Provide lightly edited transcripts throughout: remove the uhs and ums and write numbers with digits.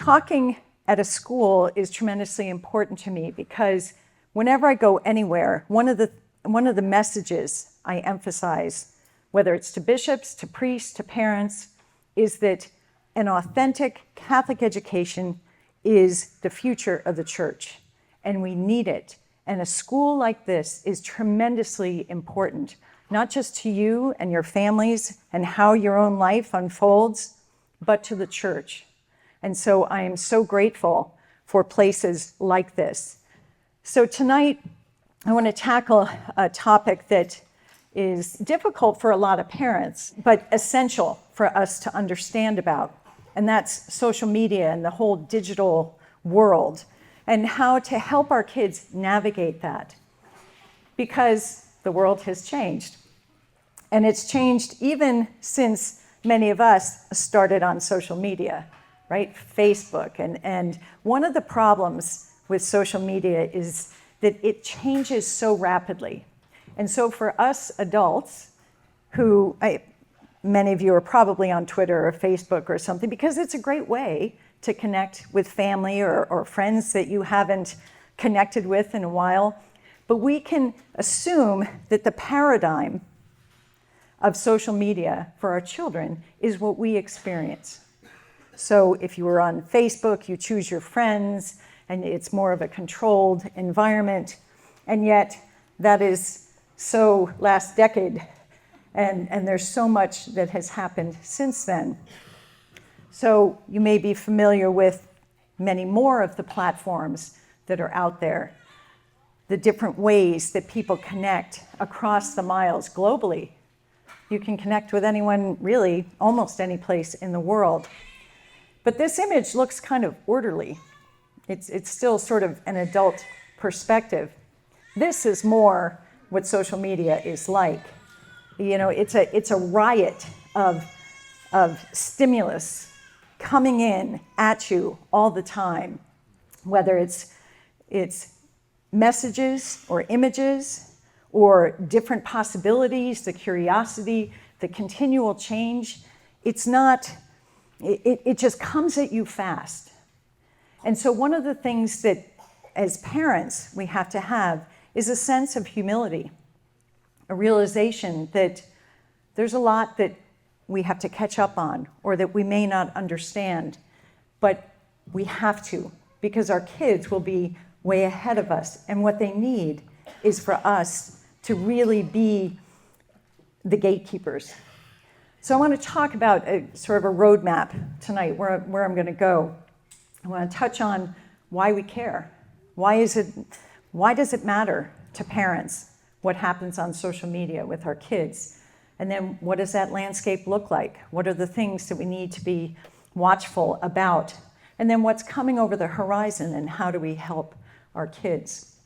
Talking at a school is tremendously important to me because whenever I go anywhere, one of the messages I emphasize, whether it's to bishops, to priests, to parents, is that an authentic Catholic education is the future of the church, and we need it. And a school like this is tremendously important, not just to you and your families and how your own life unfolds, but to the church. And so I am so grateful for places like this. So tonight, I want to tackle a topic that is difficult for a lot of parents, but essential for us to understand about. And that's social media and the whole digital world, and how to help our kids navigate that. Because the world has changed. And it's changed even since many of us started on social media, right? Facebook. And one of the problems with social media is that it changes so rapidly. And so for us adults, who many of you are probably on Twitter or Facebook or something, because it's a great way to connect with family or friends that you haven't connected with in a while. But we can assume that the paradigm of social media for our children is what we experience. So if you were on Facebook, you choose your friends, and it's more of a controlled environment. And yet that is so last decade, and there's so much that has happened since then. So you may be familiar with many more of the platforms that are out there, the different ways that people connect across the miles globally. You can connect with anyone, really, almost any place in the world. But this image looks kind of orderly. It's still sort of an adult perspective. This is more what social media is like. You know, it's a riot of stimulus coming in at you all the time, whether it's messages or images or different possibilities, the curiosity, the continual change. It just comes at you fast. And so one of the things that as parents we have to have is a sense of humility, a realization that there's a lot that we have to catch up on or that we may not understand, but we have to, because our kids will be way ahead of us, and what they need is for us to really be the gatekeepers. So I want to talk about a sort of a roadmap tonight, where I'm going to go. I want to touch on why we care. Why does it matter to parents what happens on social media with our kids? And then what does that landscape look like? What are the things that we need to be watchful about? And then what's coming over the horizon, and how do we help our kids?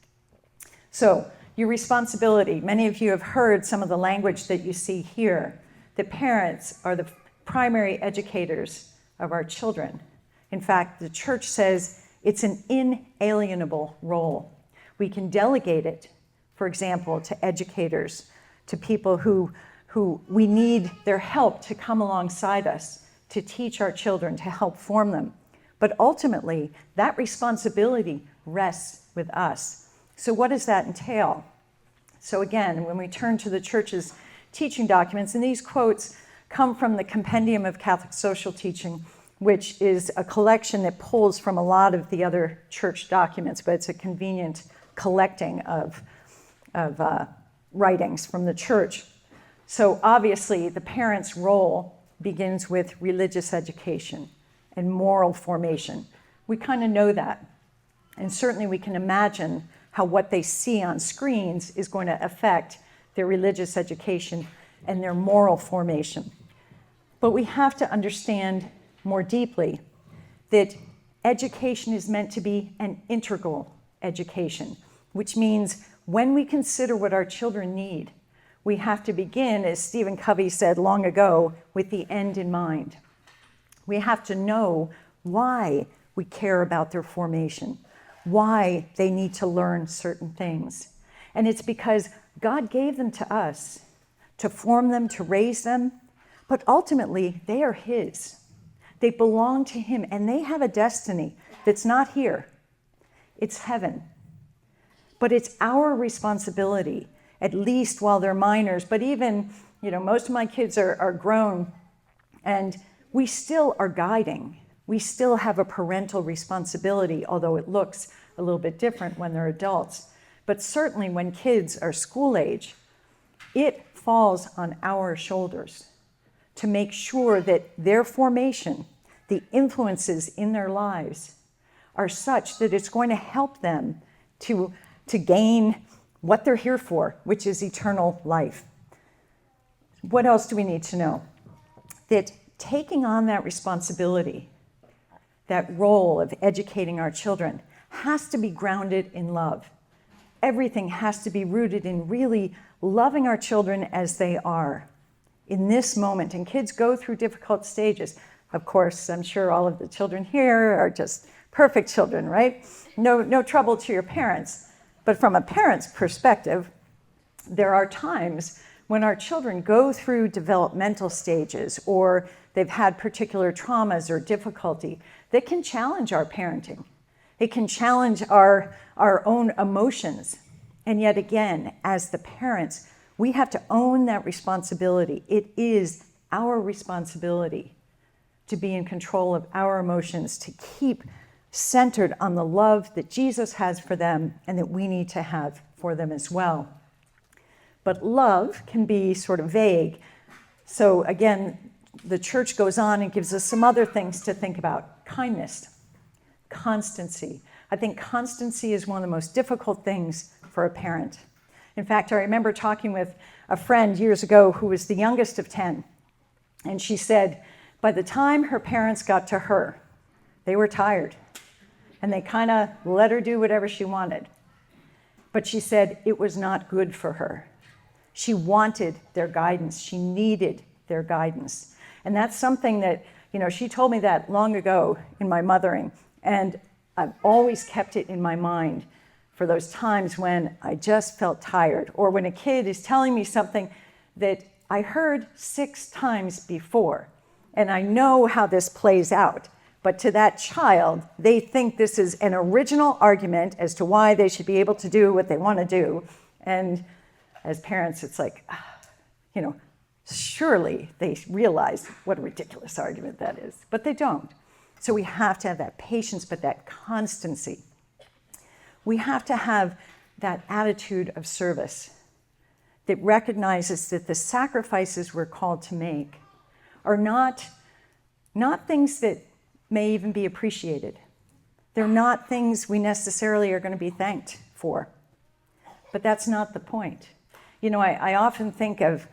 So your responsibility. Many of you have heard some of the language that you see here. The parents are the primary educators of our children. In fact, the church says it's an inalienable role. We can delegate it, for example, to educators, to people who we need their help to come alongside us, to teach our children, to help form them. But ultimately, that responsibility rests with us. So what does that entail? So again, when we turn to the church's teaching documents, and these quotes come from the Compendium of Catholic Social Teaching, which is a collection that pulls from a lot of the other church documents, but it's a convenient collecting of writings from the church. So obviously, the parent's role begins with religious education and moral formation. We kind of know that. And certainly we can imagine how what they see on screens is going to affect their religious education and their moral formation. But we have to understand more deeply that education is meant to be an integral education, which means when we consider what our children need, we have to begin, as Stephen Covey said long ago, with the end in mind. We have to know why we care about their formation, why they need to learn certain things. And it's because God gave them to us to form them, to raise them, but ultimately they are His. They belong to him, and they have a destiny that's not here. It's heaven. But it's our responsibility, at least while they're minors, but even, most of my kids are grown, and we still are guiding. We still have a parental responsibility, although it looks a little bit different when they're adults. But certainly when kids are school age, it falls on our shoulders to make sure that their formation, the influences in their lives, are such that it's going to help them to gain what they're here for, which is eternal life. What else do we need to know? That taking on that responsibility, that role of educating our children, has to be grounded in love. Everything has to be rooted in really loving our children as they are in this moment. And kids go through difficult stages. Of course, I'm sure all of the children here are just perfect children, right? No trouble to your parents. But from a parent's perspective, there are times when our children go through developmental stages, or they've had particular traumas or difficulty that can challenge our parenting. It can challenge our own emotions. And yet again, as the parents, we have to own that responsibility. It is our responsibility to be in control of our emotions, to keep centered on the love that Jesus has for them and that we need to have for them as well. But love can be sort of vague. So again, the church goes on and gives us some other things to think about. Kindness, constancy. I think constancy is one of the most difficult things for a parent. In fact, I remember talking with a friend years ago who was the youngest of 10. And she said, by the time her parents got to her, they were tired. And they kind of let her do whatever she wanted. But she said it was not good for her. She wanted their guidance. She needed their guidance. And that's something that, she told me that long ago in my mothering. And I've always kept it in my mind for those times when I just felt tired, or when a kid is telling me something that I heard 6 times before. And I know how this plays out. But to that child, they think this is an original argument as to why they should be able to do what they want to do. And as parents, it's like, surely they realize what a ridiculous argument that is. But they don't. So we have to have that patience, but that constancy. We have to have that attitude of service that recognizes that the sacrifices we're called to make are not things that may even be appreciated. They're not things we necessarily are going to be thanked for. But that's not the point. I often think of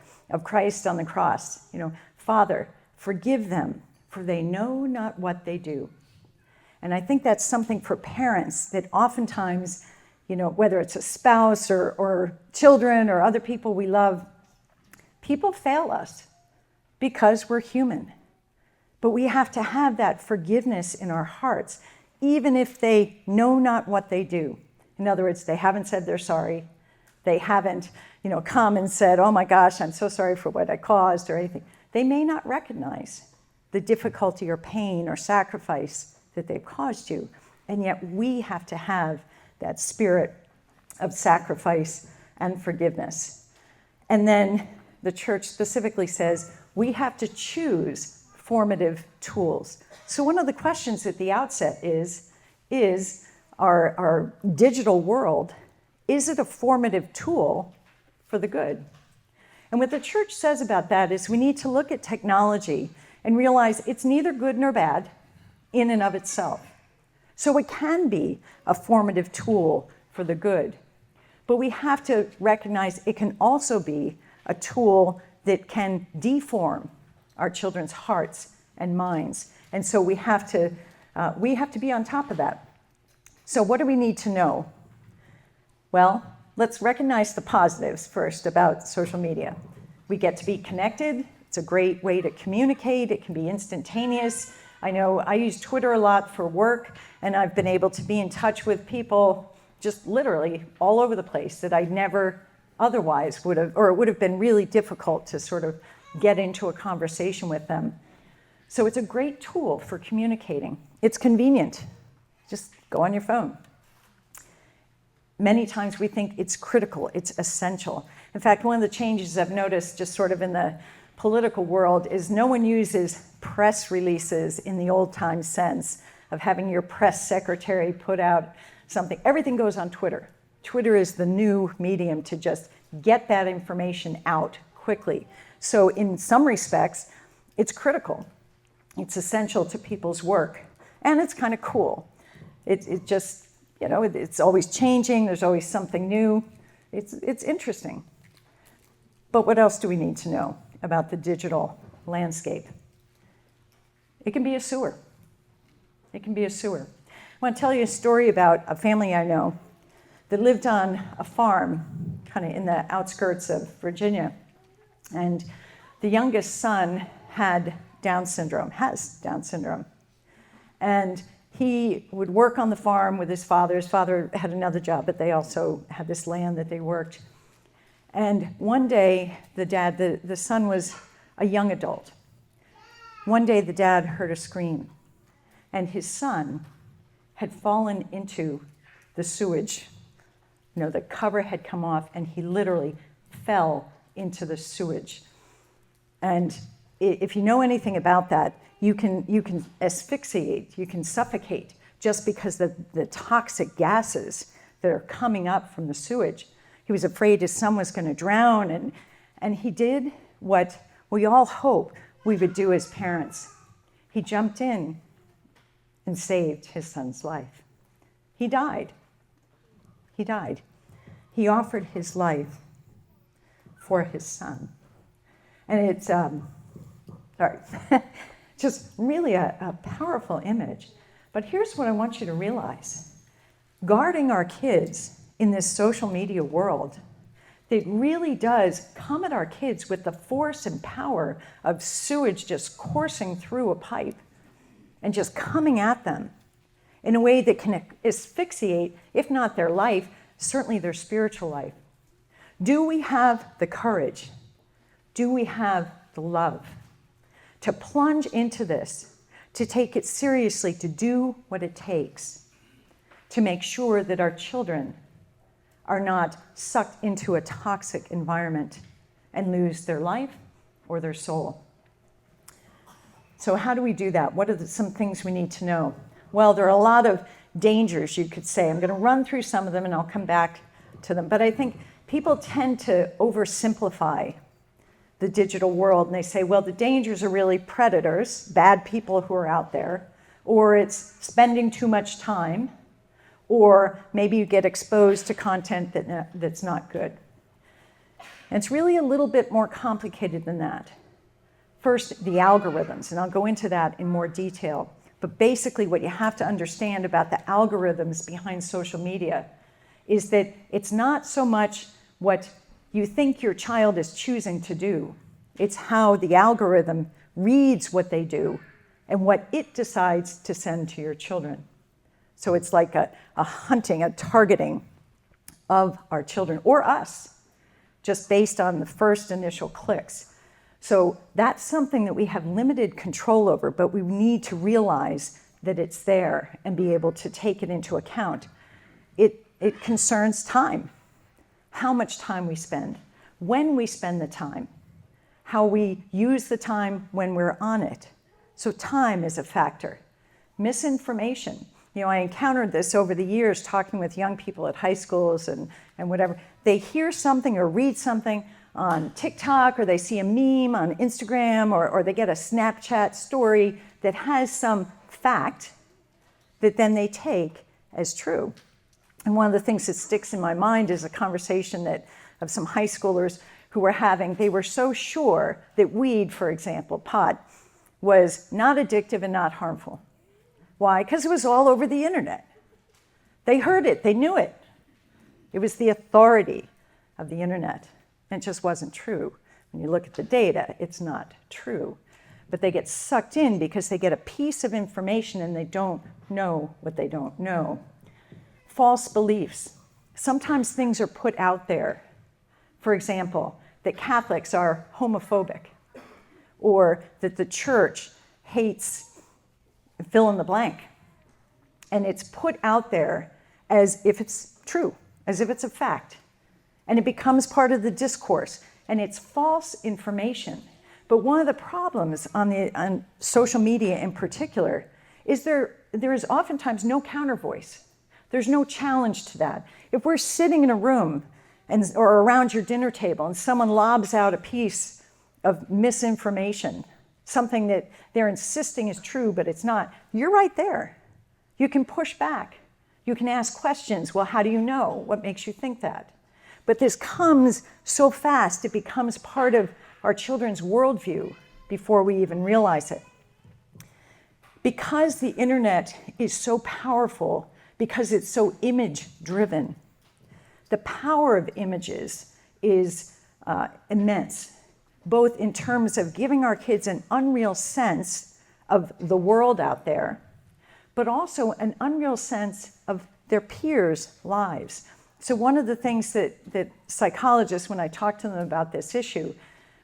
Christ on the cross. Father, forgive them, for they know not what they do. And I think that's something for parents that oftentimes, whether it's a spouse or children or other people we love, people fail us because we're human. But we have to have that forgiveness in our hearts, even if they know not what they do. In other words, they haven't said they're sorry. They haven't, come and said, oh my gosh, I'm so sorry for what I caused or anything. They may not recognize the difficulty or pain or sacrifice that they've caused you. And yet we have to have that spirit of sacrifice and forgiveness. And then the church specifically says we have to choose formative tools. So one of the questions at the outset is our digital world, is it a formative tool for the good? And what the church says about that is we need to look at technology and realize it's neither good nor bad in and of itself. So it can be a formative tool for the good. But we have to recognize it can also be a tool that can deform our children's hearts and minds. And so we have to be on top of that. So what do we need to know? Well, let's recognize the positives first about social media. We get to be connected. It's a great way to communicate. It can be instantaneous. I know I use Twitter a lot for work, and I've been able to be in touch with people just literally all over the place that I never otherwise would have, or it would have been really difficult to sort of get into a conversation with them. So it's a great tool for communicating. It's convenient. Just go on your phone. Many times we think it's critical, it's essential. In fact, one of the changes I've noticed just sort of in the political world is no one uses press releases in the old-time sense of having your press secretary put out something. Everything goes on Twitter. Twitter is the new medium to just get that information out quickly. So in some respects, it's critical. It's essential to people's work. And it's kind of cool. It just, you know, it's always changing. There's always something new. It's interesting. But what else do we need to know about the digital landscape? It can be a sewer. It can be a sewer. I want to tell you a story about a family I know that lived on a farm kind of in the outskirts of Virginia. And the youngest son has Down syndrome. And he would work on the farm with his father. His father had another job, but they also had this land that they worked. And one day, the son was a young adult. One day, the dad heard a scream, and his son had fallen into the sewage. You know, the cover had come off, and he literally fell into the sewage. And if you know anything about that, you can asphyxiate, you can suffocate just because the toxic gases that are coming up from the sewage. He was afraid his son was going to drown, and he did what we all hope we would do as parents. He jumped in and saved his son's life. He died. He died. He offered his life for his son. And it's, just really a powerful image. But here's what I want you to realize. Guarding our kids in this social media world, it really does come at our kids with the force and power of sewage just coursing through a pipe and just coming at them in a way that can asphyxiate, if not their life, certainly their spiritual life. Do we have the courage? Do we have the love to plunge into this, to take it seriously, to do what it takes to make sure that our children are not sucked into a toxic environment and lose their life or their soul? So how do we do that? What are some things we need to know? Well, there are a lot of dangers, you could say. I'm going to run through some of them and I'll come back to them. But I think people tend to oversimplify the digital world, and they say, well, the dangers are really predators, bad people who are out there, or it's spending too much time, or maybe you get exposed to content that's not good. And it's really a little bit more complicated than that. First, the algorithms, and I'll go into that in more detail. But basically what you have to understand about the algorithms behind social media is that it's not so much what you think your child is choosing to do. It's how the algorithm reads what they do and what it decides to send to your children. So it's like a hunting, a targeting of our children or us, just based on the first initial clicks. So that's something that we have limited control over, but we need to realize that it's there and be able to take it into account. It concerns time, how much time we spend, when we spend the time, how we use the time when we're on it. So time is a factor. Misinformation. You know, I encountered this over the years talking with young people at high schools and whatever. They hear something or read something on TikTok, or they see a meme on Instagram, or they get a Snapchat story that has some fact that then they take as true. And one of the things that sticks in my mind is a conversation of some high schoolers who were having. They were so sure that weed, for example, pot, was not addictive and not harmful. Why? Because it was all over the internet. They heard it, they knew it. It was the authority of the internet. And it just wasn't true. When you look at the data, it's not true. But they get sucked in because they get a piece of information and they don't know what they don't know. False beliefs. Sometimes things are put out there. For example, that Catholics are homophobic, or that the church hates fill in the blank. And it's put out there as if it's true, as if it's a fact. And it becomes part of the discourse. And it's false information. But one of the problems on social media in particular is there is oftentimes no counter voice. There's no challenge to that. If we're sitting in a room or around your dinner table and someone lobs out a piece of misinformation, something that they're insisting is true but it's not, you're right there. You can push back. You can ask questions. Well, how do you know? What makes you think that? But this comes so fast, it becomes part of our children's worldview before we even realize it. Because the internet is so powerful, because it's so image-driven, the power of images is immense, both in terms of giving our kids an unreal sense of the world out there, but also an unreal sense of their peers' lives. So one of the things that psychologists, when I talk to them about this issue,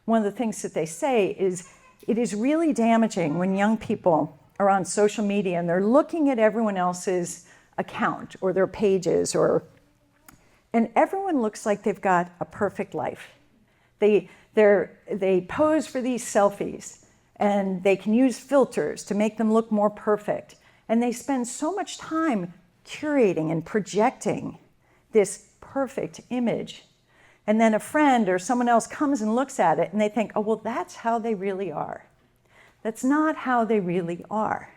one of the things that they say is it is really damaging when young people are on social media and they're looking at everyone else's account or their pages, and everyone looks like they've got a perfect life. They pose for these selfies and they can use filters to make them look more perfect. And they spend so much time curating and projecting this perfect image. And then a friend or someone else comes and looks at it and they think, oh, well, that's how they really are. That's not how they really are.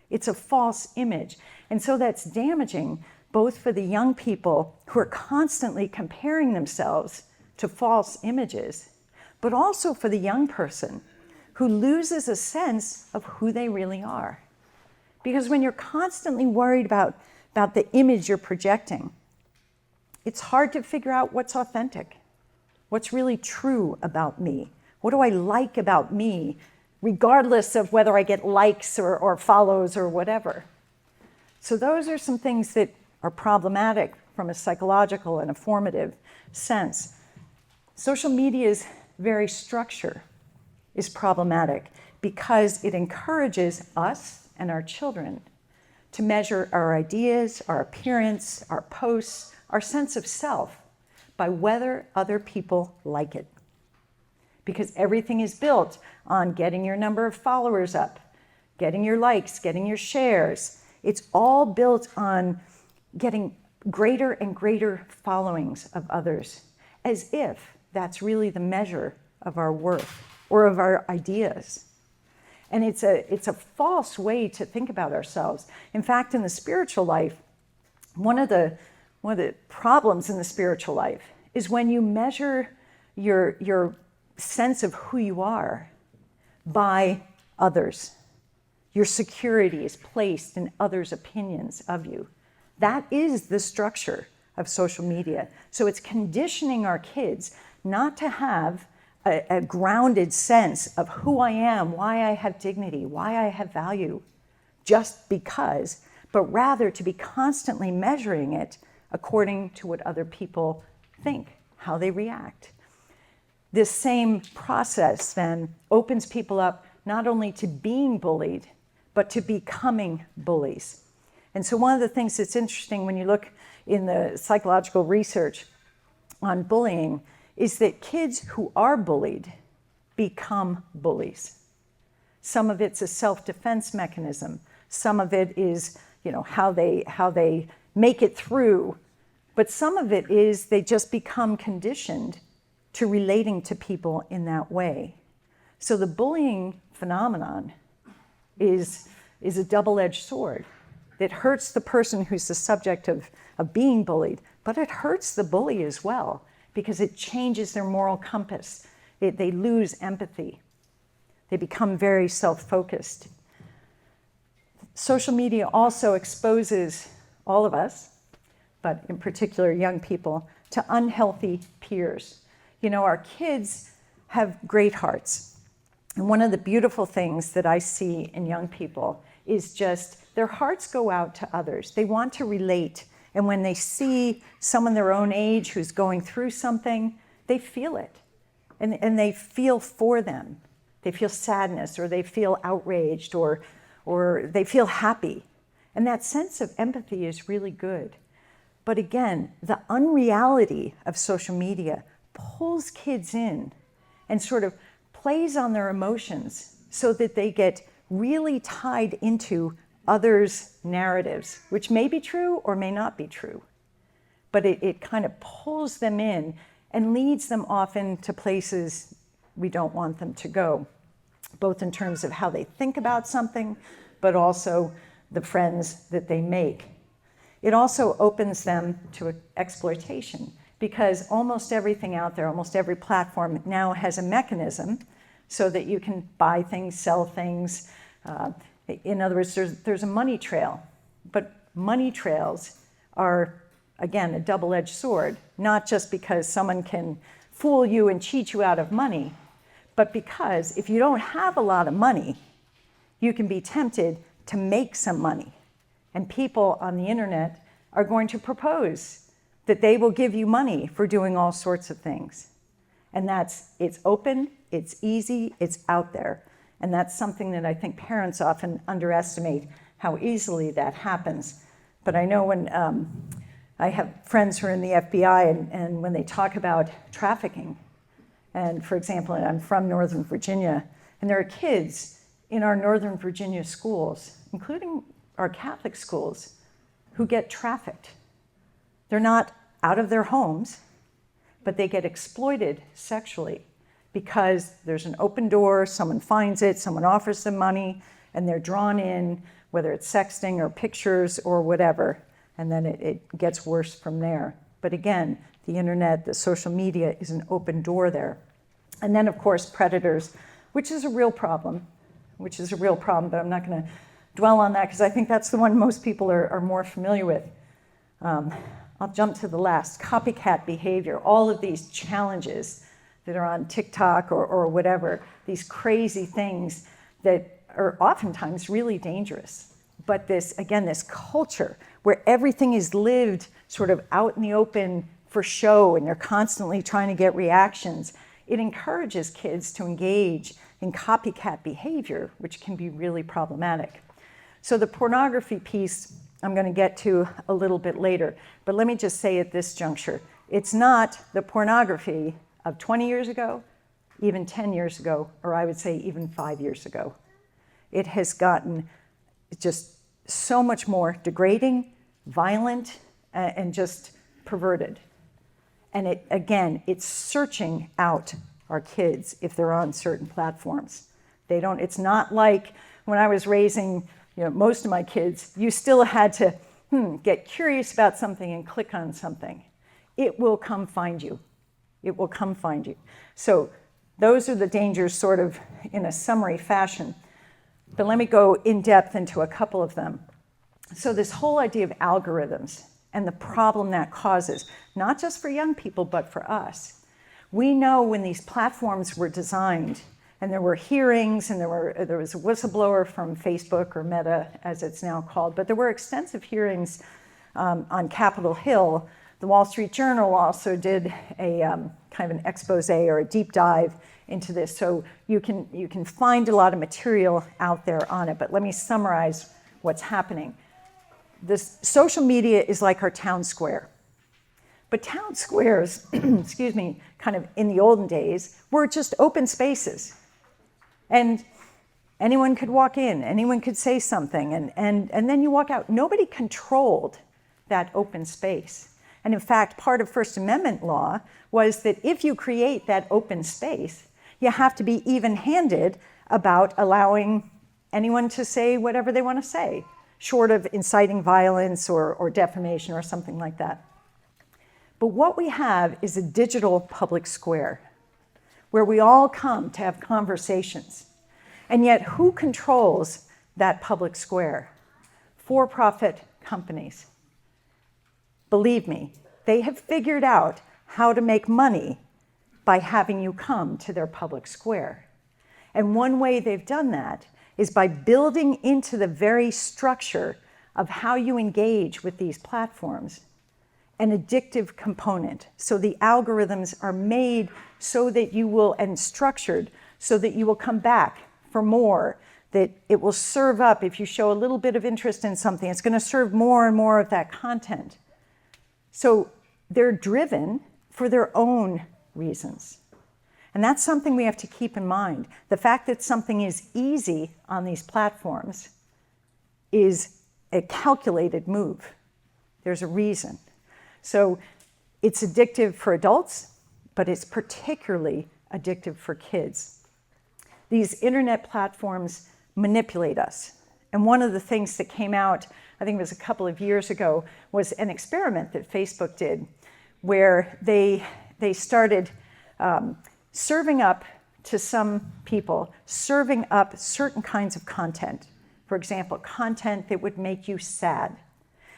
It's a false image. And so that's damaging both for the young people who are constantly comparing themselves to false images, but also for the young person who loses a sense of who they really are. Because when you're constantly worried about the image you're projecting, it's hard to figure out what's authentic, what's really true about me. What do I like about me, regardless of whether I get likes or follows or whatever. So those are some things that are problematic from a psychological and a formative sense. Social media's very structure is problematic because it encourages us and our children to measure our ideas, our appearance, our posts, our sense of self by whether other people like it. Because everything is built on getting your number of followers up, getting your likes, getting your shares. It's all built on getting greater and greater followings of others, as if that's really the measure of our worth or of our ideas. And it's a false way to think about ourselves. In fact, in the spiritual life, one of the problems in the spiritual life is when you measure your sense of who you are by others. Your security is placed in others' opinions of you. That is the structure of social media. So it's conditioning our kids not to have a grounded sense of who I am, why I have dignity, why I have value, just because, but rather to be constantly measuring it according to what other people think, how they react. This same process then opens people up not only to being bullied, but to becoming bullies. And so one of the things that's interesting when you look in the psychological research on bullying is that kids who are bullied become bullies. Some of it's a self-defense mechanism. Some of it is, how they make it through. But some of it is they just become conditioned to relating to people in that way. So the bullying phenomenon is a double-edged sword. It hurts the person who's the subject of being bullied, but it hurts the bully as well because it changes their moral compass. They lose empathy. They become very self-focused. Social media also exposes all of us, but in particular young people, to unhealthy peers. Our kids have great hearts. And one of the beautiful things that I see in young people is just their hearts go out to others. They want to relate. And when they see someone their own age who's going through something, they feel it. And they feel for them. They feel sadness, or they feel outraged, or they feel happy. And that sense of empathy is really good. But again, the unreality of social media pulls kids in and sort of plays on their emotions so that they get really tied into others' narratives, which may be true or may not be true. But it kind of pulls them in and leads them often to places we don't want them to go, both in terms of how they think about something, but also the friends that they make. It also opens them to exploitation, because almost everything out there, almost every platform now has a mechanism so that you can buy things, sell things. In other words, there's a money trail. But money trails are, again, a double-edged sword, not just because someone can fool you and cheat you out of money, but because if you don't have a lot of money, you can be tempted to make some money. And people on the internet are going to propose that they will give you money for doing all sorts of things. And it's open, it's easy, it's out there. And that's something that I think parents often underestimate, how easily that happens. But I know when I have friends who are in the FBI, and when they talk about trafficking, and for example, I'm from Northern Virginia, and there are kids in our Northern Virginia schools, including our Catholic schools, who get trafficked. They're not out of their homes, but they get exploited sexually because there's an open door, someone finds it, someone offers them money, and they're drawn in, whether it's sexting or pictures or whatever, and then it gets worse from there. But again, the internet, the social media is an open door there. And then, of course, predators, which is a real problem, but I'm not going to dwell on that because I think that's the one most people are more familiar with. I'll jump to the last, copycat behavior, all of these challenges that are on TikTok or whatever, these crazy things that are oftentimes really dangerous. But this culture where everything is lived sort of out in the open for show, and they're constantly trying to get reactions, it encourages kids to engage in copycat behavior, which can be really problematic. So the pornography piece I'm going to get to a little bit later, but let me just say at this juncture, it's not the pornography of 20 years ago, even 10 years ago, or I would say even 5 years ago. It has gotten just so much more degrading, violent, and just perverted. And it's searching out our kids if they're on certain platforms. It's not like when I was raising most of my kids, you still had to get curious about something and click on something. It will come find you. It will come find you. So those are the dangers sort of in a summary fashion. But let me go in depth into a couple of them. So this whole idea of algorithms and the problem that causes, not just for young people, but for us. We know when these platforms were designed, and there were hearings, and there was a whistleblower from Facebook, or Meta, as it's now called, but there were extensive hearings on Capitol Hill. The Wall Street Journal also did a kind of an expose or a deep dive into this, so you can find a lot of material out there on it. But let me summarize what's happening. This social media is like our town square. But town squares, excuse me, kind of in the olden days, were just open spaces. And anyone could walk in, anyone could say something, and then you walk out. Nobody controlled that open space. And in fact, part of First Amendment law was that if you create that open space, you have to be even-handed about allowing anyone to say whatever they want to say, short of inciting violence or defamation or something like that. But what we have is a digital public square where we all come to have conversations. And yet, who controls that public square? For-profit companies. Believe me, they have figured out how to make money by having you come to their public square. And one way they've done that is by building into the very structure of how you engage with these platforms an addictive component. So the algorithms are made so that you will, and structured so that you will come back for more, that it will serve up. If you show a little bit of interest in something, it's going to serve more and more of that content. So they're driven for their own reasons. And that's something we have to keep in mind. The fact that something is easy on these platforms is a calculated move. There's a reason. So it's addictive for adults, but it's particularly addictive for kids. These internet platforms manipulate us. And one of the things that came out, I think it was a couple of years ago, was an experiment that Facebook did where they started serving up to some people, serving up certain kinds of content. For example, content that would make you sad.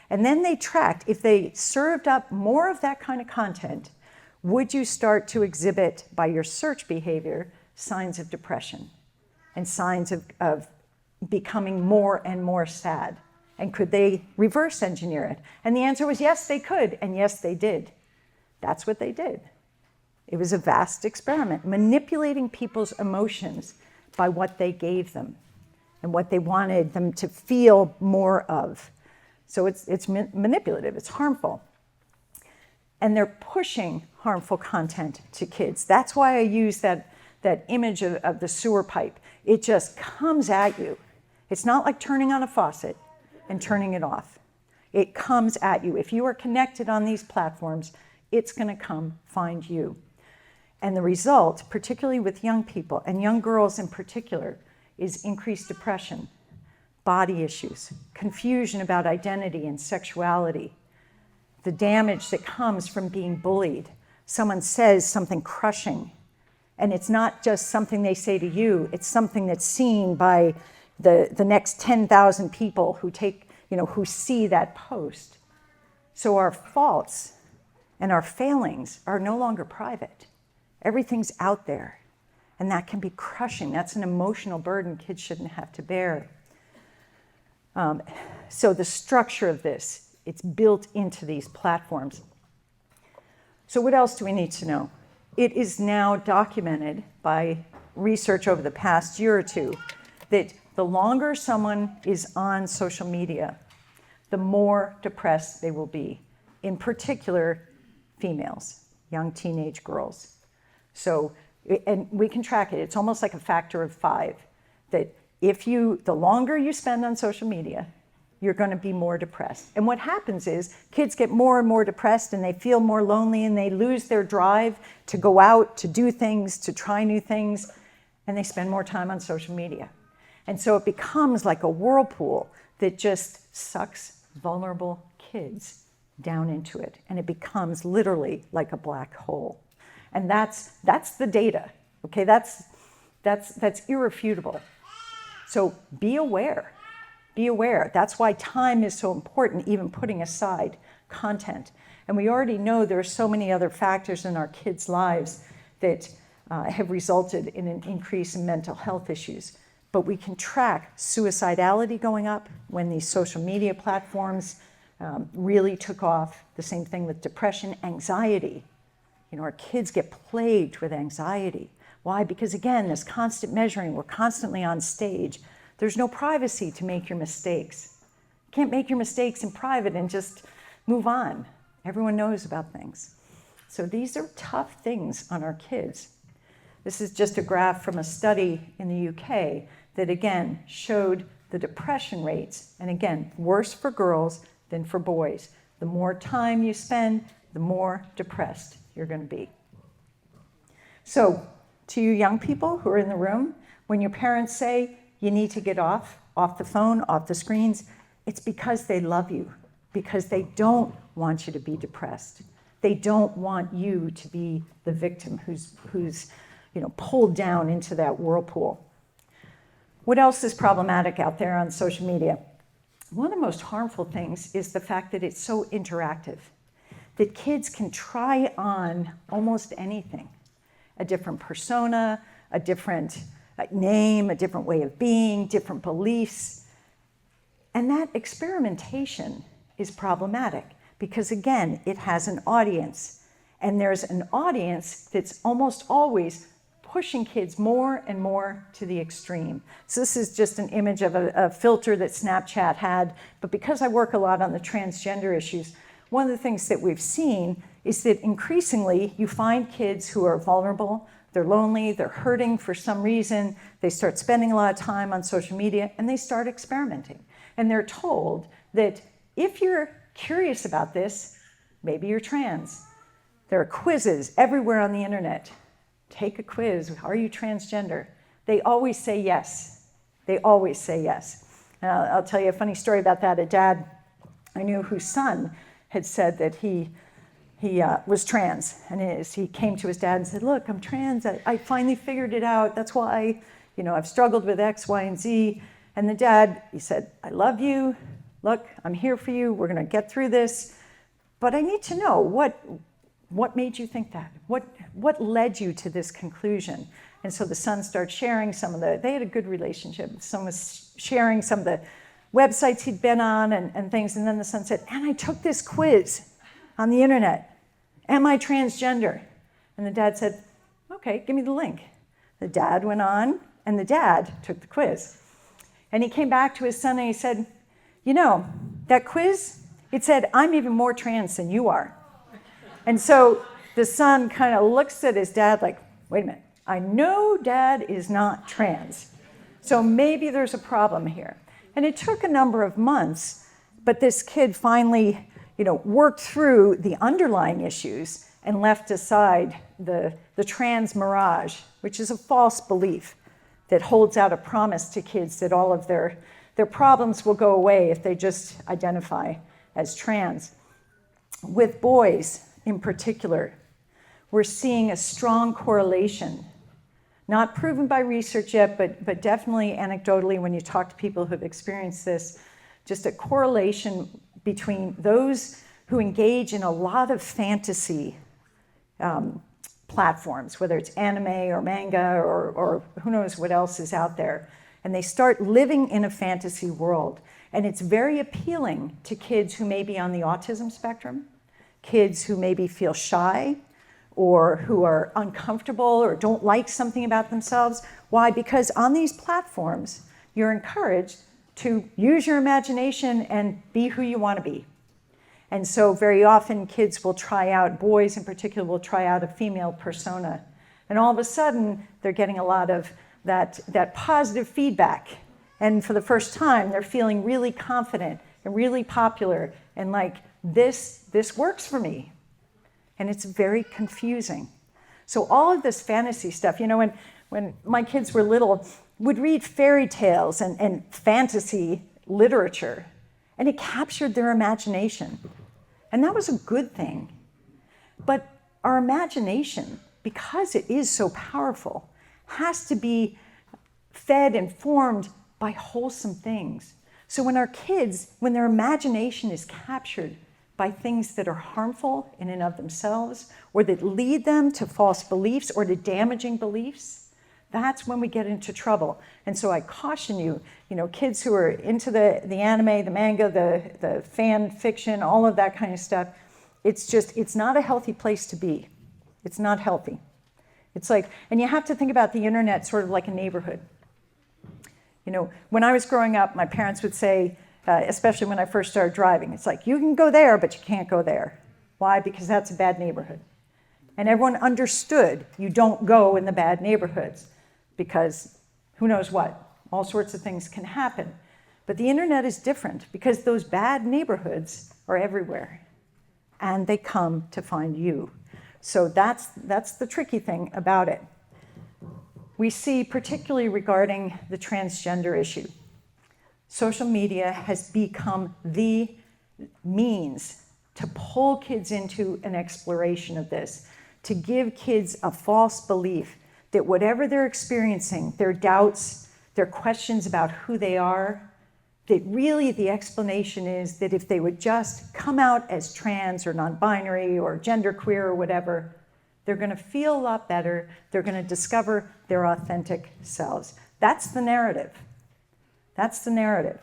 And then they tracked, if they served up more of that kind of content, would you start to exhibit, by your search behavior, signs of depression and signs of becoming more and more sad? And could they reverse engineer it? And the answer was yes, they could, and yes, they did. That's what they did. It was a vast experiment, manipulating people's emotions by what they gave them and what they wanted them to feel more of. So it's manipulative, it's harmful. And they're pushing harmful content to kids. That's why I use that image of the sewer pipe. It just comes at you. It's not like turning on a faucet and turning it off. It comes at you. If you are connected on these platforms, it's going to come find you. And the result, particularly with young people, and young girls in particular, is increased depression, body issues, confusion about identity and sexuality, the damage that comes from being bullied. Someone says something crushing, and it's not just something they say to you, it's something that's seen by the next 10,000 people who see that post. So our faults and our failings are no longer private. Everything's out there, and that can be crushing. That's an emotional burden kids shouldn't have to bear. So the structure of this, it's built into these platforms. So what else do we need to know? It is now documented by research over the past year or two that the longer someone is on social media, the more depressed they will be, in particular females, young teenage girls. So, and we can track it, it's almost like a factor of 5, that the longer you spend on social media, you're going to be more depressed. And what happens is kids get more and more depressed and they feel more lonely and they lose their drive to go out, to do things, to try new things, and they spend more time on social media. And so it becomes like a whirlpool that just sucks vulnerable kids down into it. And it becomes literally like a black hole. And that's the data, okay? That's irrefutable. So be aware. Be aware. That's why time is so important, even putting aside content. And we already know there are so many other factors in our kids' lives that have resulted in an increase in mental health issues. But we can track suicidality going up when these social media platforms really took off. The same thing with depression, anxiety. Our kids get plagued with anxiety. Why? Because again, this constant measuring, we're constantly on stage. There's no privacy to make your mistakes. You can't make your mistakes in private and just move on. Everyone knows about things. So these are tough things on our kids. This is just a graph from a study in the UK that again showed the depression rates, and again, worse for girls than for boys. The more time you spend, the more depressed you're going to be. So to you young people who are in the room, when your parents say you need to get off the phone, off the screens, it's because they love you, because they don't want you to be depressed. They don't want you to be the victim who's pulled down into that whirlpool. What else is problematic out there on social media? One of the most harmful things is the fact that it's so interactive, that kids can try on almost anything, a different persona, a different name, a different way of being, different beliefs. And that experimentation is problematic because, again, it has an audience. And there's an audience that's almost always pushing kids more and more to the extreme. So this is just an image of a filter that Snapchat had. But because I work a lot on the transgender issues, one of the things that we've seen is that increasingly you find kids who are vulnerable, they're lonely, they're hurting for some reason, they start spending a lot of time on social media, and they start experimenting. And they're told that if you're curious about this, maybe you're trans. There are quizzes everywhere on the internet. Take a quiz. Are you transgender? They always say yes. They always say yes. And I'll tell you a funny story about that. A dad I knew whose son had said that he was trans. And he came to his dad and said, look, I'm trans. I finally figured it out. That's why, I've struggled with X, Y, and Z. And the dad, he said, I love you. Look, I'm here for you. We're going to get through this. But I need to know what made you think that? What led you to this conclusion? And so the son started sharing they had a good relationship. The son was sharing some of the websites he'd been on and things. And then the son said, and I took this quiz on the internet. Am I transgender? And the dad said, okay, give me the link. The dad went on and the dad took the quiz. And he came back to his son and he said, that quiz, it said, I'm even more trans than you are. And so the son kind of looks at his dad like, wait a minute, I know dad is not trans. So maybe there's a problem here. And it took a number of months, but this kid finally, worked through the underlying issues and left aside the trans mirage, which is a false belief that holds out a promise to kids that all of their problems will go away if they just identify as trans. With boys in particular, we're seeing a strong correlation, not proven by research yet, but definitely anecdotally when you talk to people who've experienced this, just a correlation between those who engage in a lot of fantasy platforms, whether it's anime or manga or who knows what else is out there, and they start living in a fantasy world. And it's very appealing to kids who may be on the autism spectrum, kids who maybe feel shy or who are uncomfortable or don't like something about themselves. Why? Because on these platforms, you're encouraged to use your imagination and be who you want to be. And so very often kids will try out, boys in particular will try out a female persona. And all of a sudden, they're getting a lot of that positive feedback. And for the first time, they're feeling really confident and really popular and like, this works for me. And it's very confusing. So all of this fantasy stuff, when my kids were little, would read fairy tales and fantasy literature, and it captured their imagination. And that was a good thing. But our imagination, because it is so powerful, has to be fed and formed by wholesome things. So when our kids, when their imagination is captured by things that are harmful in and of themselves, or that lead them to false beliefs or to damaging beliefs, that's when we get into trouble. And so I caution you, kids who are into the anime, the manga, the fan fiction, all of that kind of stuff, it's not a healthy place to be. It's not healthy. It's like, and you have to think about the internet sort of like a neighborhood. When I was growing up, my parents would say, especially when I first started driving, it's like, you can go there, but you can't go there. Why? Because that's a bad neighborhood. And everyone understood you don't go in the bad neighborhoods because who knows what, all sorts of things can happen. But the internet is different because those bad neighborhoods are everywhere and they come to find you. So that's the tricky thing about it. We see, particularly regarding the transgender issue, social media has become the means to pull kids into an exploration of this, to give kids a false belief that whatever they're experiencing, their doubts, their questions about who they are, that really the explanation is that if they would just come out as trans or non-binary or genderqueer or whatever, they're going to feel a lot better. They're going to discover their authentic selves. That's the narrative. That's the narrative.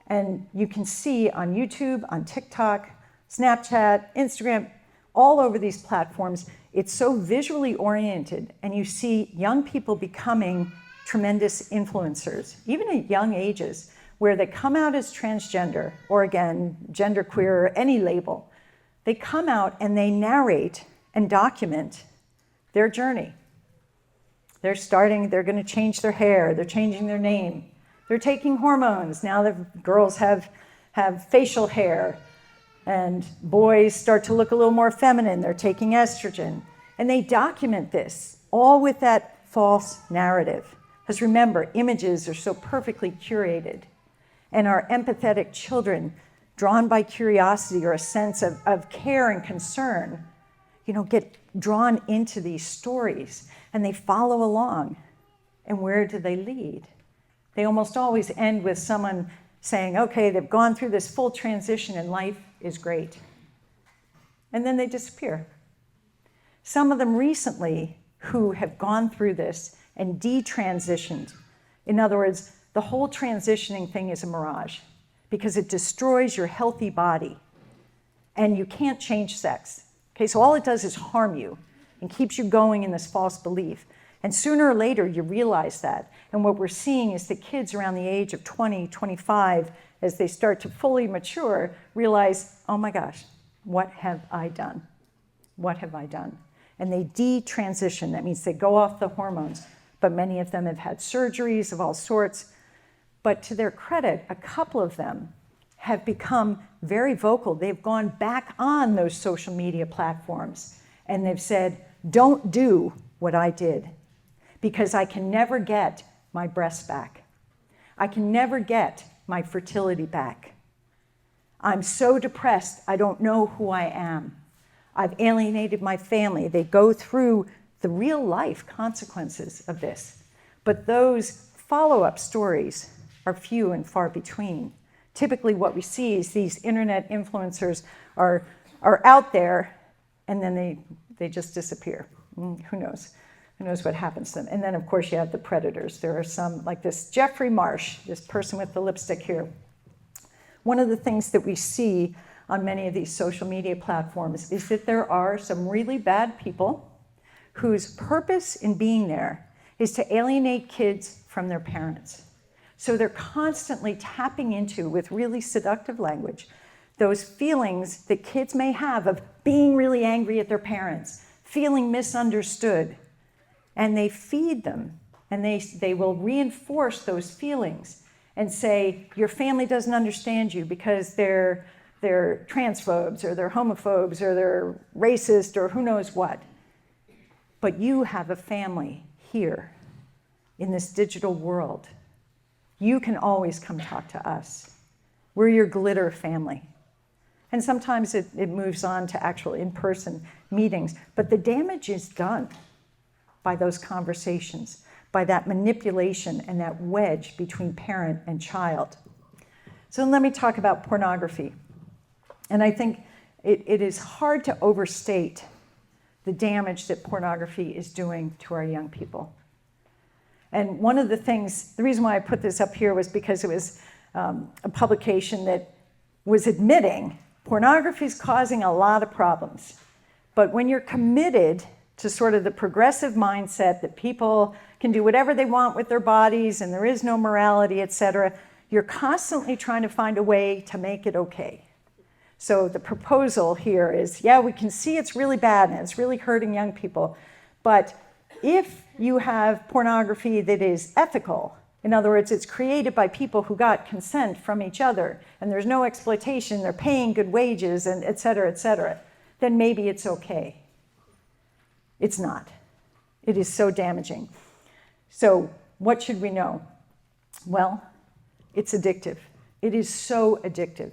And you can see on YouTube, on TikTok, Snapchat, Instagram, all over these platforms. It's so visually oriented, and you see young people becoming tremendous influencers, even at young ages, where they come out as transgender, or again, genderqueer, or any label. They come out and they narrate and document their journey. They're going to change their hair, they're changing their name, they're taking hormones. Now the girls have facial hair, and boys start to look a little more feminine, they're taking estrogen. And they document this, all with that false narrative. Because remember, images are so perfectly curated. And our empathetic children, drawn by curiosity or a sense of care and concern, get drawn into these stories, and they follow along. And where do they lead? They almost always end with someone saying, okay, they've gone through this full transition and life is great. And then they disappear. Some of them recently who have gone through this and detransitioned. In other words, the whole transitioning thing is a mirage because it destroys your healthy body, and you can't change sex. Okay, so all it does is harm you and keeps you going in this false belief. And sooner or later, you realize that. And what we're seeing is the kids around the age of 20, 25, as they start to fully mature, realize, oh my gosh, what have I done? What have I done? And they detransition. That means they go off the hormones. But many of them have had surgeries of all sorts. But to their credit, a couple of them have become very vocal. They've gone back on those social media platforms and they've said, don't do what I did, because I can never get my breasts back. I can never get my fertility back. I'm so depressed, I don't know who I am. I've alienated my family. They go through the real life consequences of this. But those follow-up stories are few and far between. Typically what we see is these internet influencers are out there, and then they just disappear. Who knows? Who knows what happens to them? And then, of course, you have the predators. There are some, like this Jeffrey Marsh, this person with the lipstick here. One of the things that we see on many of these social media platforms is that there are some really bad people whose purpose in being there is to alienate kids from their parents. So they're constantly tapping into, with really seductive language, those feelings that kids may have of being really angry at their parents, feeling misunderstood. And they feed them, and they will reinforce those feelings and say, your family doesn't understand you because they're transphobes, or they're homophobes, or they're racist, or who knows what. But you have a family here in this digital world. You can always come talk to us. We're your glitter family. And sometimes it moves on to actual in-person meetings. But the damage is done by those conversations, by that manipulation and that wedge between parent and child. So let me talk about pornography. And I think it is hard to overstate the damage that pornography is doing to our young people. And one of the things, the reason why I put this up here was because it was a publication that was admitting pornography is causing a lot of problems. But when you're committed to sort of the progressive mindset that people can do whatever they want with their bodies and there is no morality, etc., you're constantly trying to find a way to make it okay. So the proposal here is, yeah, we can see it's really bad and it's really hurting young people, but if you have pornography that is ethical, in other words, it's created by people who got consent from each other, and there's no exploitation, they're paying good wages, and et cetera, then maybe it's okay. It's not. It is so damaging. So what should we know? Well, it's addictive. It is so addictive.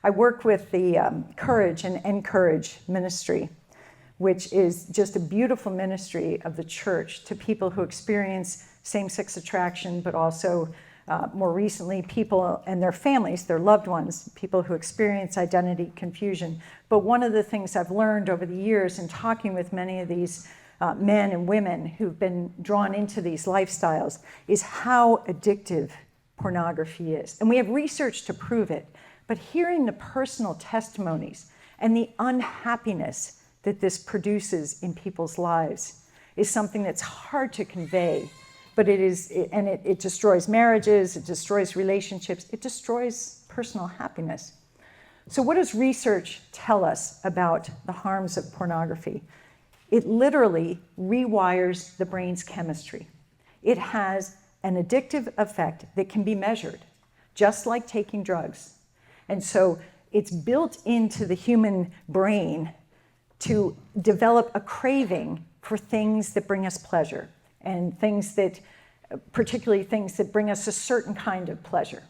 I work with the Courage and Encourage ministry, which is just a beautiful ministry of the church to people who experience same-sex attraction, but also more recently people and their families, their loved ones, people who experience identity confusion. But one of the things I've learned over the years in talking with many of these men and women who've been drawn into these lifestyles is how addictive pornography is. And we have research to prove it, but hearing the personal testimonies and the unhappiness that this produces in people's lives is something that's hard to convey, but it destroys marriages, it destroys relationships, it destroys personal happiness. So what does research tell us about the harms of pornography? It literally rewires the brain's chemistry. It has an addictive effect that can be measured, just like taking drugs. And so it's built into the human brain to develop a craving for things that bring us pleasure, and particularly things that bring us a certain kind of pleasure.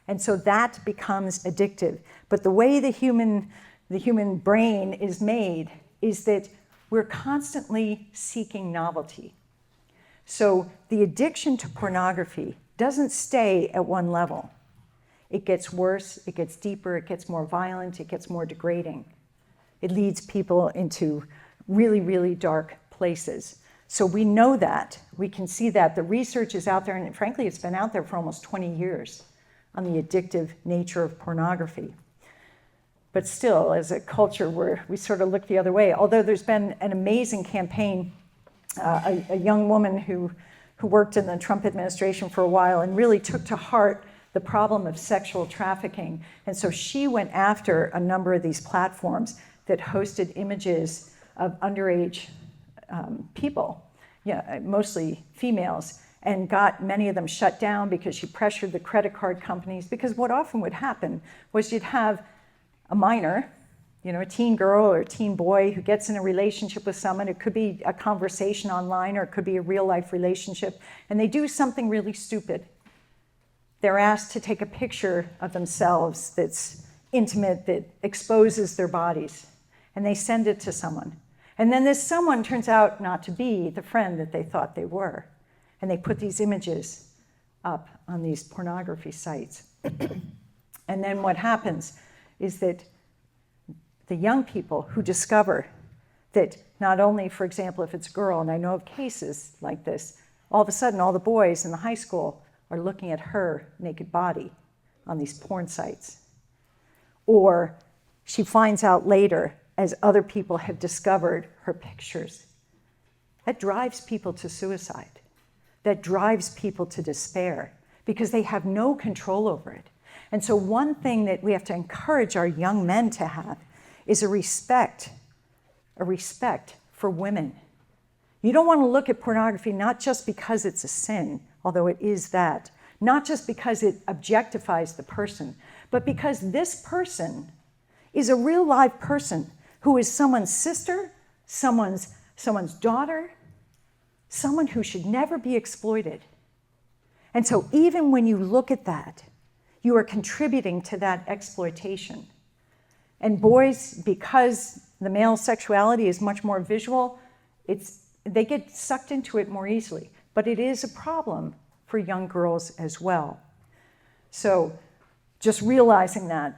And so that becomes addictive. But the way the human brain is made is that we're constantly seeking novelty. So the addiction to pornography doesn't stay at one level. It gets worse, it gets deeper, it gets more violent, it gets more degrading. It leads people into really, really dark places. So we know that, we can see that. The research is out there, and frankly, it's been out there for almost 20 years on the addictive nature of pornography. But still, as a culture, we sort of look the other way. Although there's been an amazing campaign, a young woman who worked in the Trump administration for a while and really took to heart the problem of sexual trafficking. And so she went after a number of these platforms that hosted images of underage people, mostly females, and got many of them shut down because she pressured the credit card companies. Because what often would happen was you'd have a minor, a teen girl or a teen boy who gets in a relationship with someone. It could be a conversation online, or it could be a real life relationship, and they do something really stupid. They're asked to take a picture of themselves that's intimate, that exposes their bodies, and they send it to someone. And then this someone turns out not to be the friend that they thought they were. And they put these images up on these pornography sites. And then what happens is that the young people who discover that not only, for example, if it's a girl, and I know of cases like this, all of a sudden all the boys in the high school are looking at her naked body on these porn sites. Or she finds out later, as other people have discovered her pictures. That drives people to suicide. That drives people to despair because they have no control over it. And so one thing that we have to encourage our young men to have is a respect for women. You don't want to look at pornography not just because it's a sin, although it is that, not just because it objectifies the person, but because this person is a real live person who is someone's sister, someone's daughter, someone who should never be exploited. And so even when you look at that, you are contributing to that exploitation. And boys, because the male sexuality is much more visual, they get sucked into it more easily. But it is a problem for young girls as well. So just realizing that.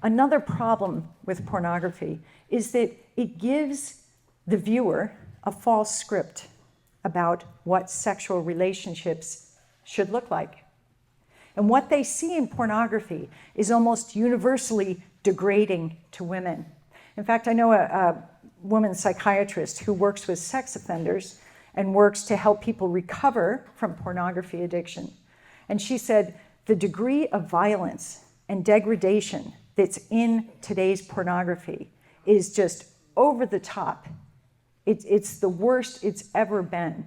Another problem with pornography is that it gives the viewer a false script about what sexual relationships should look like. And what they see in pornography is almost universally degrading to women. In fact, I know a woman psychiatrist who works with sex offenders and works to help people recover from pornography addiction. And she said the degree of violence and degradation that's in today's pornography is just over the top. It's the worst it's ever been.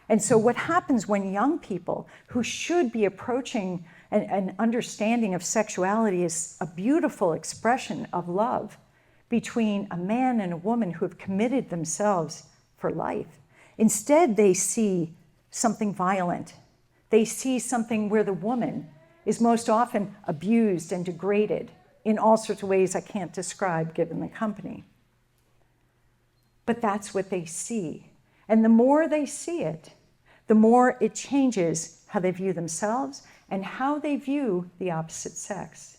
And so what happens when young people who should be approaching an understanding of sexuality as a beautiful expression of love between a man and a woman who have committed themselves for life, instead they see something violent. They see something where the woman is most often abused and degraded in all sorts of ways I can't describe given the company. But that's what they see. And the more they see it, the more it changes how they view themselves and how they view the opposite sex.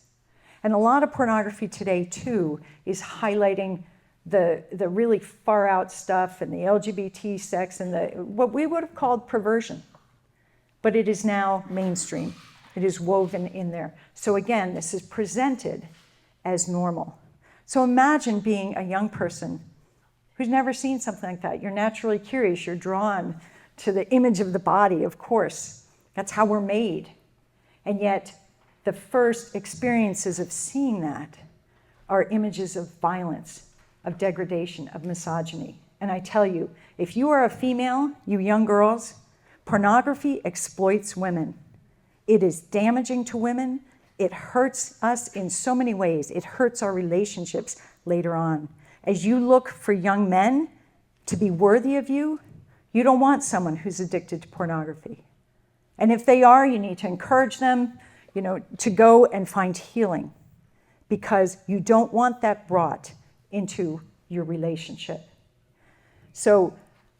And a lot of pornography today, too, is highlighting the really far out stuff and the LGBT sex and what we would have called perversion. But it is now mainstream. It is woven in there. So again, this is presented as normal. So imagine being a young person who's never seen something like that. You're naturally curious. You're drawn to the image of the body, of course. That's how we're made. And yet, the first experiences of seeing that are images of violence, of degradation, of misogyny. And I tell you, if you are a female, you young girls, pornography exploits women. It is damaging to women. It hurts us in so many ways. It hurts our relationships later on. As you look for young men to be worthy of you, you don't want someone who's addicted to pornography. And if they are, you need to encourage them, to go and find healing, because you don't want that brought into your relationship. So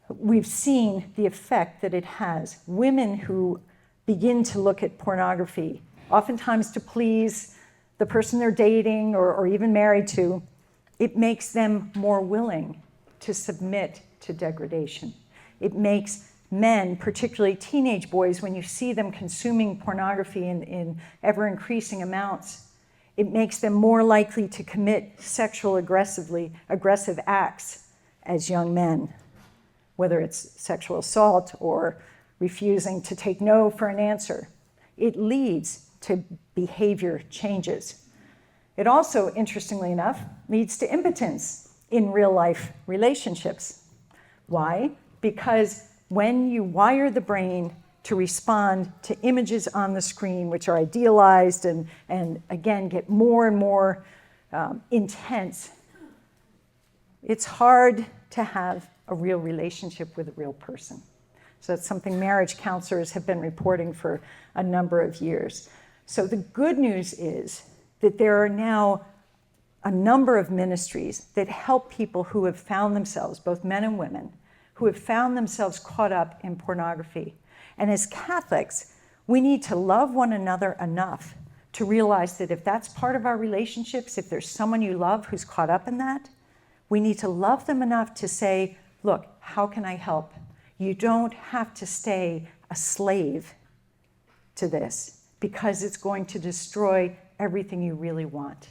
we've seen the effect that it has. Women who begin to look at pornography, oftentimes to please the person they're dating or even married to, it makes them more willing to submit to degradation. It makes men, particularly teenage boys, when you see them consuming pornography in ever-increasing amounts, it makes them more likely to commit sexual aggressive acts as young men, whether it's sexual assault or refusing to take no for an answer. It leads to behavior changes. It also, interestingly enough, leads to impotence in real-life relationships. Why? Because when you wire the brain to respond to images on the screen, which are idealized and again, get more and more intense, it's hard to have a real relationship with a real person. So that's something marriage counselors have been reporting for a number of years. So the good news is that there are now a number of ministries that help people who have found themselves, both men and women, who have found themselves caught up in pornography. And as Catholics, we need to love one another enough to realize that if that's part of our relationships, if there's someone you love who's caught up in that, we need to love them enough to say, look, how can I help? You don't have to stay a slave to this, because it's going to destroy everything you really want,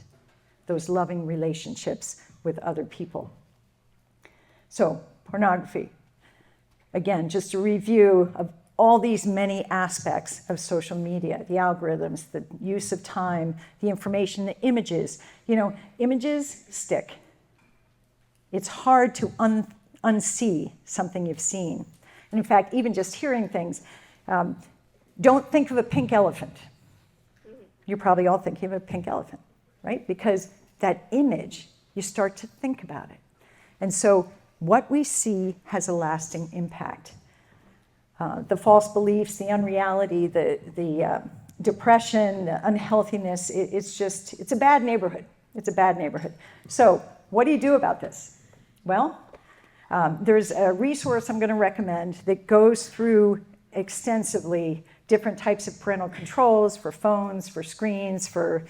those loving relationships with other people. So, pornography. Again, just a review of all these many aspects of social media, the algorithms, the use of time, the information, the images. Images stick. It's hard to unsee something you've seen. And in fact, even just hearing things, don't think of a pink elephant. You're probably all thinking of a pink elephant, right? Because that image, you start to think about it. And so what we see has a lasting impact. The false beliefs, the unreality, the depression, the unhealthiness, it's a bad neighborhood. It's a bad neighborhood. So what do you do about this? Well, there's a resource I'm going to recommend that goes through extensively different types of parental controls for phones, for screens, for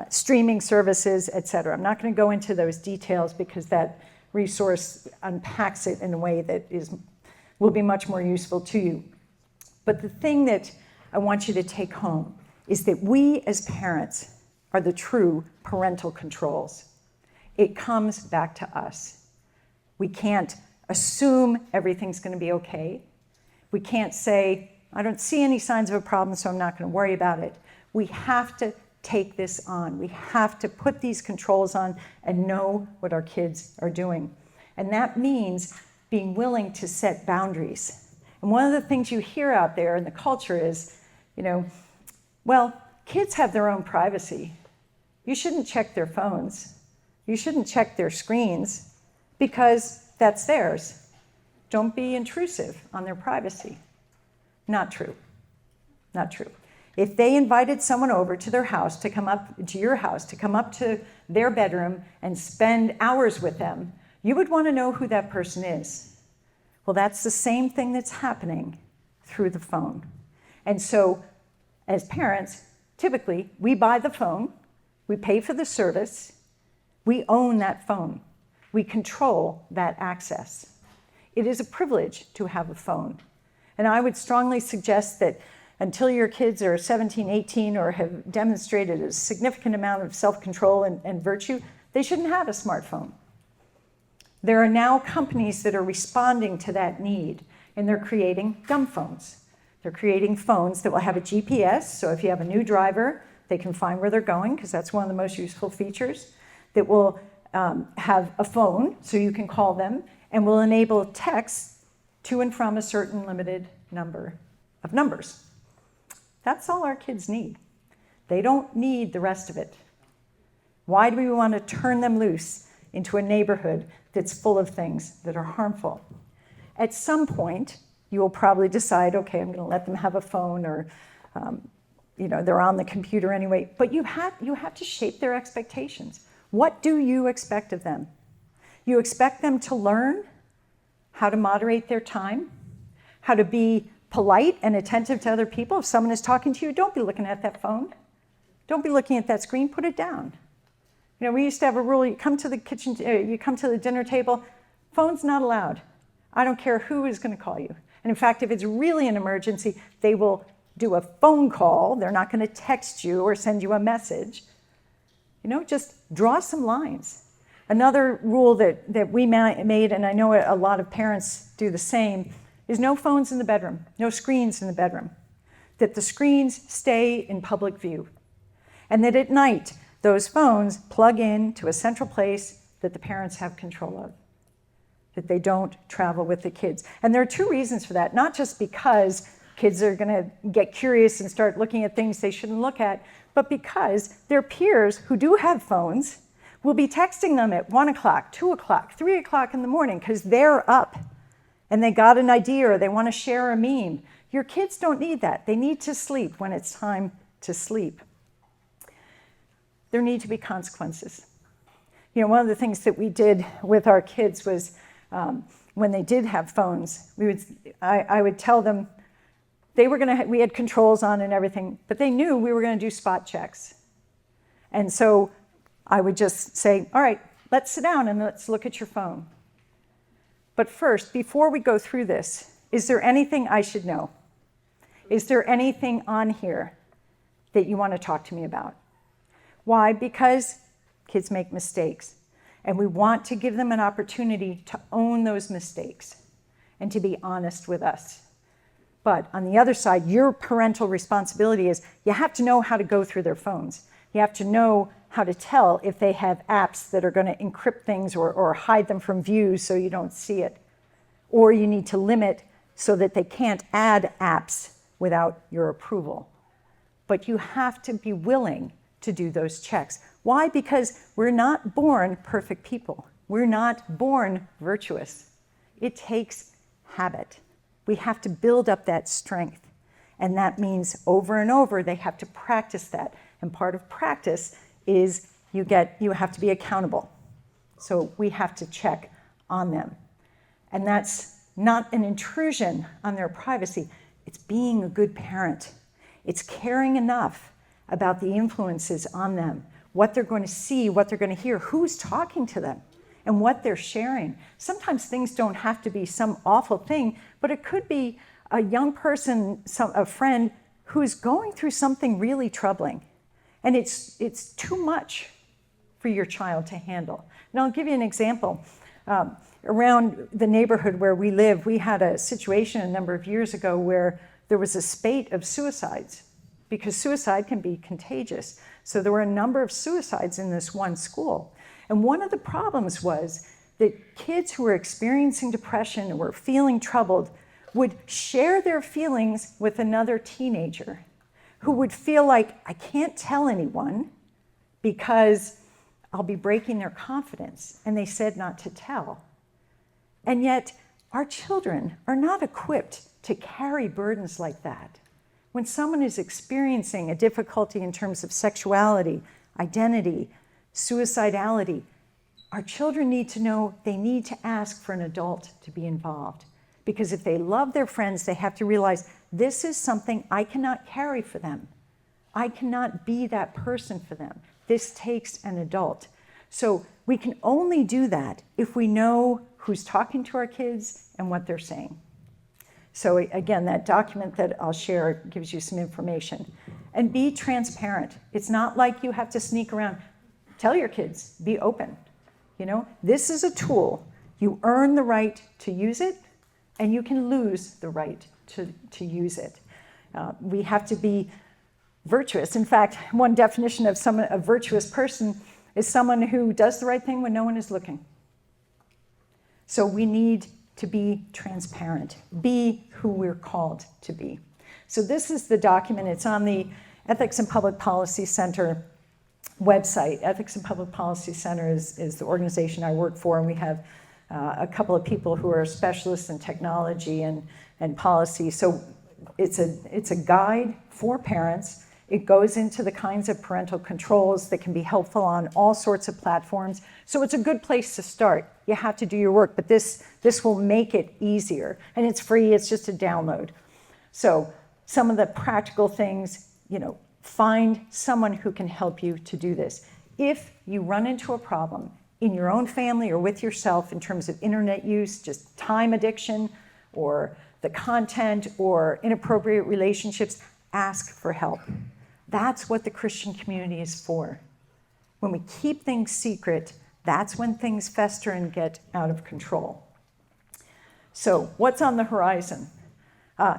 streaming services, etc. I'm not going to go into those details because that resource unpacks it in a way that will be much more useful to you. But the thing that I want you to take home is that we as parents are the true parental controls. It comes back to us. We can't assume everything's going to be okay. We can't say, I don't see any signs of a problem, so I'm not going to worry about it. We have to take this on. We have to put these controls on and know what our kids are doing. And that means being willing to set boundaries. And one of the things you hear out there in the culture is, well, kids have their own privacy. You shouldn't check their phones. You shouldn't check their screens because that's theirs. Don't be intrusive on their privacy. Not true. Not true. If they invited someone over to their house, to come up to your house, to come up to their bedroom and spend hours with them, you would want to know who that person is. Well, that's the same thing that's happening through the phone. And so, as parents, typically, we buy the phone, we pay for the service, we own that phone. We control that access. It is a privilege to have a phone. And I would strongly suggest that until your kids are 17, 18, or have demonstrated a significant amount of self-control and virtue, They shouldn't have a smartphone. There are now companies that are responding to that need, and they're creating dumb phones. They're creating phones that will have a GPS, so if you have a new driver, they can find where they're going, because that's one of the most useful features, that will have a phone, so you can call them, and will enable text to and from a certain limited number of numbers. That's all our kids need. They don't need the rest of it. Why do we want to turn them loose into a neighborhood that's full of things that are harmful? At some point, you will probably decide, okay, I'm going to let them have a phone, or they're on the computer anyway. But you have to shape their expectations. What do you expect of them? You expect them to learn how to moderate their time, how to be polite and attentive to other people. If someone is talking to you, don't be looking at that phone. Don't be looking at that screen. Put it down. We used to have a rule: you come to the kitchen, you come to the dinner table, phone's not allowed. I don't care who is going to call you. And in fact, if it's really an emergency, they will do a phone call. They're not going to text you or send you a message. Just draw some lines. Another rule that we made, and I know a lot of parents do the same, is no phones in the bedroom, no screens in the bedroom. That the screens stay in public view. And that at night, those phones plug in to a central place that the parents have control of. That they don't travel with the kids. And there are two reasons for that. Not just because kids are going to get curious and start looking at things they shouldn't look at, but because their peers who do have phones will be texting them at 1 o'clock, 2 o'clock, 3 o'clock in the morning because they're up and they got an idea or they want to share a meme. Your kids don't need that. They need to sleep when it's time to sleep. There need to be consequences. One of the things that we did with our kids was when they did have phones, I would tell them we had controls on and everything, but they knew we were going to do spot checks. And so I would just say, all right, let's sit down and let's look at your phone. But first, before we go through this, is there anything I should know? Is there anything on here that you want to talk to me about? Why? Because kids make mistakes. And we want to give them an opportunity to own those mistakes and to be honest with us. But on the other side, your parental responsibility is you have to know how to go through their phones. You have to know how to tell if they have apps that are going to encrypt things or hide them from view so you don't see it. Or you need to limit so that they can't add apps without your approval. But you have to be willing to do those checks. Why? Because we're not born perfect people. We're not born virtuous. It takes habit. We have to build up that strength. And that means over and over, they have to practice that. And part of practice is you have to be accountable. So we have to check on them. And that's not an intrusion on their privacy. It's being a good parent. It's caring enough about the influences on them, what they're going to see, what they're going to hear, who's talking to them, and what they're sharing. Sometimes things don't have to be some awful thing, but it could be a young person, a friend, who's going through something really troubling. And it's too much for your child to handle. And I'll give you an example. Around the neighborhood where we live, we had a situation a number of years ago where there was a spate of suicides, because suicide can be contagious. So there were a number of suicides in this one school. And one of the problems was that kids who were experiencing depression or were feeling troubled would share their feelings with another teenager who would feel like, I can't tell anyone because I'll be breaking their confidence. And they said not to tell. And yet, our children are not equipped to carry burdens like that. When someone is experiencing a difficulty in terms of sexuality, identity, suicidality, our children need to know they need to ask for an adult to be involved. Because if they love their friends, they have to realize this is something I cannot carry for them. I cannot be that person for them. This takes an adult. So we can only do that if we know who's talking to our kids and what they're saying. So again, that document that I'll share gives you some information. And be transparent. It's not like you have to sneak around. Tell your kids, be open. This is a tool. You earn the right to use it, and you can lose the right to use it. We have to be virtuous. In fact, one definition of a virtuous person is someone who does the right thing when no one is looking. So we need to be transparent, be who we're called to be. So this is the document. It's on the Ethics and Public Policy Center website. Ethics and Public Policy Center is the organization I work for, and we have a couple of people who are specialists in technology and policy. So it's a guide for parents. It goes into the kinds of parental controls that can be helpful on all sorts of platforms. So it's a good place to start. You have to do your work, but this will make it easier. And it's free, it's just a download. So some of the practical things, find someone who can help you to do this. If you run into a problem in your own family or with yourself in terms of internet use, just time addiction or the content or inappropriate relationships, ask for help. That's what the Christian community is for. When we keep things secret, that's when things fester and get out of control. So what's on the horizon?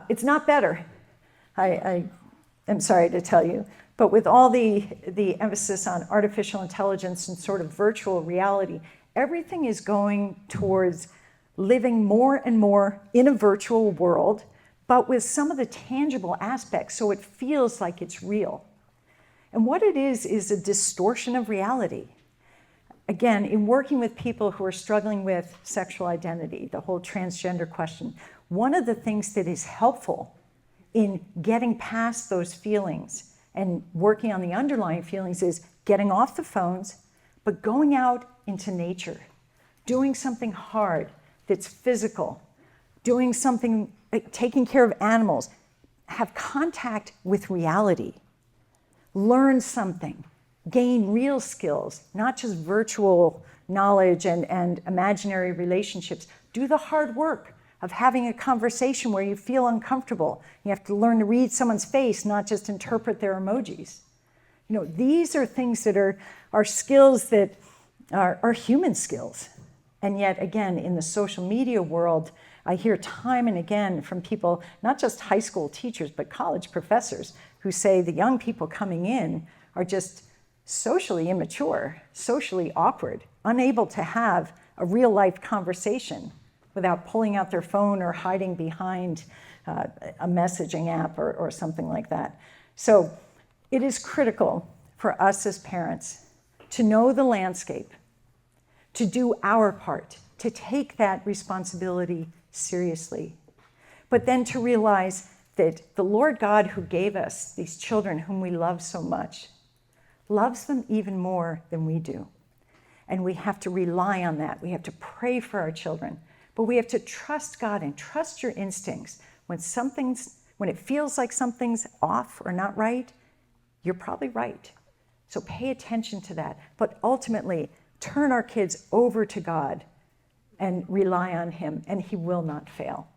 It's not better. I am sorry to tell you, but with all the emphasis on artificial intelligence and sort of virtual reality, everything is going towards living more and more in a virtual world, but with some of the tangible aspects, so it feels like it's real. And what it is a distortion of reality. Again, in working with people who are struggling with sexual identity, the whole transgender question, one of the things that is helpful in getting past those feelings and working on the underlying feelings is getting off the phones, but going out into nature, doing something hard that's physical, doing something, taking care of animals, have contact with reality, learn something, gain real skills, not just virtual knowledge and imaginary relationships. Do the hard work of having a conversation where you feel uncomfortable. You have to learn to read someone's face, not just interpret their emojis. These are things that are skills that are human skills. And yet, again, in the social media world, I hear time and again from people, not just high school teachers, but college professors, who say the young people coming in are just socially immature, socially awkward, unable to have a real-life conversation without pulling out their phone or hiding behind a messaging app or something like that. So it is critical for us as parents to know the landscape, to do our part, to take that responsibility seriously, but then to realize that the Lord God who gave us these children whom we love so much, loves them even more than we do. And we have to rely on that. We have to pray for our children, but we have to trust God and trust your instincts. When it feels like something's off or not right, you're probably right. So pay attention to that, but ultimately turn our kids over to God and rely on him, and he will not fail.